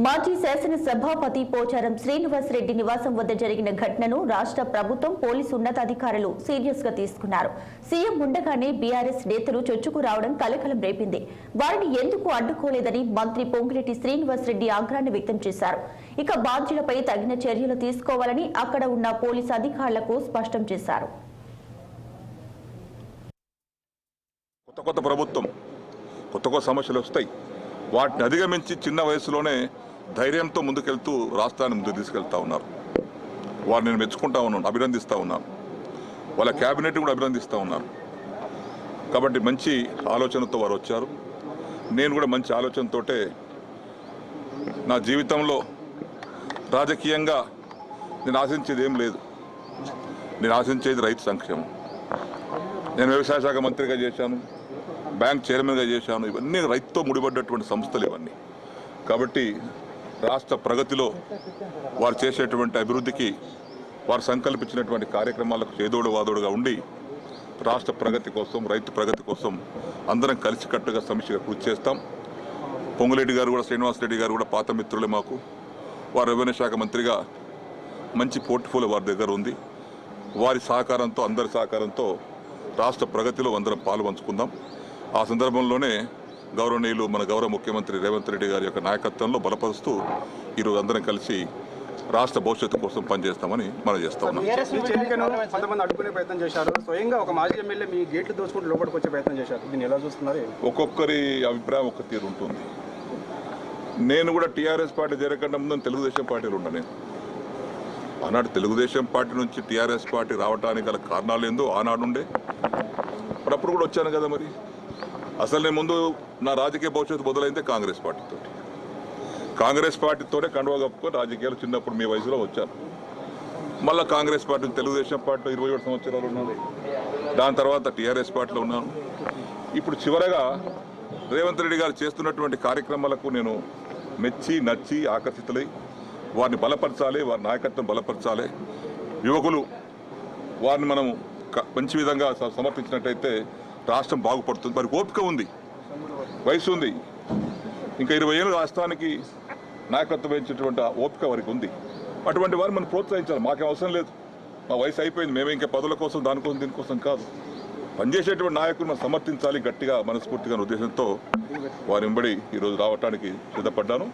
మాజీ శాసన సభాపతి పోచారం శ్రీనివాస్ రెడ్డి నివాసం వద్ద జరిగిన ఘటనను రాష్ట్ర ప్రభుత్వం పోలీసు ఉన్నతాధికారులు సీరియస్ గా తీసుకున్నారు. సీఎం ఉండగానే బీఆర్ఎస్ నేతలు చొచ్చుకు రావడం కలకలం రేపింది. వారిని ఎందుకు అడ్డుకోలేదని మంత్రి పొంగిరెడ్డి శ్రీనివాస్ రెడ్డి ఆగ్రహాన్ని వ్యక్తం చేశారు. ఇక బాధ్యులపై తగిన చర్యలు తీసుకోవాలని అక్కడ ఉన్న పోలీసు అధికారులకు స్పష్టం చేశారు. కొత్త ప్రభుత్వం కొత్త సమస్యలు వస్తాయి. వాటిని అధిగమించి చిన్న వయసులోనే ధైర్యంతో ముందుకెళ్తూ రాష్ట్రాన్ని ముందుకు తీసుకెళ్తా ఉన్నారు. వారిని నేను మెచ్చుకుంటా ఉన్నాను, అభినందిస్తూ ఉన్నాను. వాళ్ళ క్యాబినెట్ కూడా అభినందిస్తూ ఉన్నాను. కాబట్టి మంచి ఆలోచనతో వారు వచ్చారు. నేను కూడా మంచి ఆలోచనతోటే నా జీవితంలో రాజకీయంగా నేను ఆశించేది ఏం లేదు. నేను ఆశించేది రైతు సంక్షేమం. నేను వ్యవసాయ శాఖ మంత్రిగా చేశాను, బ్యాంక్ చైర్మన్గా చేశాను. ఇవన్నీ రైతుతో ముడిపడ్డటువంటి సంస్థలు ఇవన్నీ. కాబట్టి రాష్ట్ర ప్రగతిలో వారు చేసేటువంటి అభివృద్ధికి, వారు సంకల్పించినటువంటి కార్యక్రమాలకు చేదోడు వాదోడుగా ఉండి రాష్ట్ర ప్రగతి కోసం, రైతు ప్రగతి కోసం అందరం కలిసికట్టుగా సమిష్టిగా కృషి చేస్తాం. పొంగులేటి గారు కూడా, శ్రీనివాస్ రెడ్డి గారు కూడా పాత మిత్రులే మాకు. వారు రెవెన్యూ శాఖ మంత్రిగా మంచి పోర్ట్ఫోలియో వారి దగ్గర ఉంది. వారి సహకారంతో, అందరి సహకారంతో రాష్ట్ర ప్రగతిలో అందరం పాలు పంచుకుందాం. ఆ సందర్భంలోనే గౌరవనీయులు మన గౌరవ ముఖ్యమంత్రి రేవంత్ రెడ్డి గారి యొక్క నాయకత్వంలో బలపరుస్తూ ఈరోజు అందరం కలిసి రాష్ట్ర భవిష్యత్తు కోసం పనిచేస్తామని మనం చేస్తా ఉన్నాం. అడ్డుకునే ప్రయత్నం చేశారు. స్వయంగా ఒక మాజీ ఎమ్మెల్యే మీ గేట్లు దోచుకుంటూ లోపలికి వచ్చే ప్రయత్నం చేశారు. దీన్ని ఎలా చూస్తున్నారు? ఒక్కొక్కరి అభిప్రాయం ఒక తీరు ఉంటుంది. నేను కూడా టీఆర్ఎస్ పార్టీ చేరకుండా ముందు తెలుగుదేశం పార్టీలో ఉన్నా. నేను ఆనాడు తెలుగుదేశం పార్టీ నుంచి టీఆర్ఎస్ పార్టీ రావడానికి గల కారణాలు ఏందో ఆనాడు ఉండే. అప్పుడు కూడా వచ్చాను కదా. మరి అసలు నేను ముందు నా రాజకీయ భవిష్యత్తు మొదలైందే కాంగ్రెస్ పార్టీతోనే కండువా కప్పుకొని రాజకీయాలు చిన్నప్పుడు మీ వయసులో వచ్చాను. మళ్ళీ కాంగ్రెస్ పార్టీ, తెలుగుదేశం పార్టీలో 27 సంవత్సరాలు ఉన్నాను. దాని తర్వాత టీఆర్ఎస్ పార్టీలో ఉన్నాను. ఇప్పుడు చివరగా రేవంత్ రెడ్డి గారు చేస్తున్నటువంటి కార్యక్రమాలకు నేను మెచ్చి నచ్చి ఆకర్షితులై వారిని బలపరచాలి, వారి నాయకత్వం బలపరచాలి. యువకులు వారిని మనం మంచి విధంగా సమర్పించినట్టయితే రాష్ట్రం బాగుపడుతుంది. మరి ఓపిక ఉంది, వయసు ఉంది. ఇంకా 20 ఏళ్ళు రాష్ట్రానికి నాయకత్వం వహించేటువంటి ఓపిక వారికి ఉంది. అటువంటి వారిని మనం ప్రోత్సహించాలి. మాకేం అవసరం లేదు, మా వయసు అయిపోయింది. మేమే ఇంకా పదవుల కోసం, దానికోసం, దీనికోసం కాదు. పనిచేసేటువంటి నాయకులు మనం సమర్థించాలి గట్టిగా, మనస్ఫూర్తిగా ఉద్దేశంతో వారి వెంబడి ఈరోజు రావడానికి సిద్ధపడ్డాను.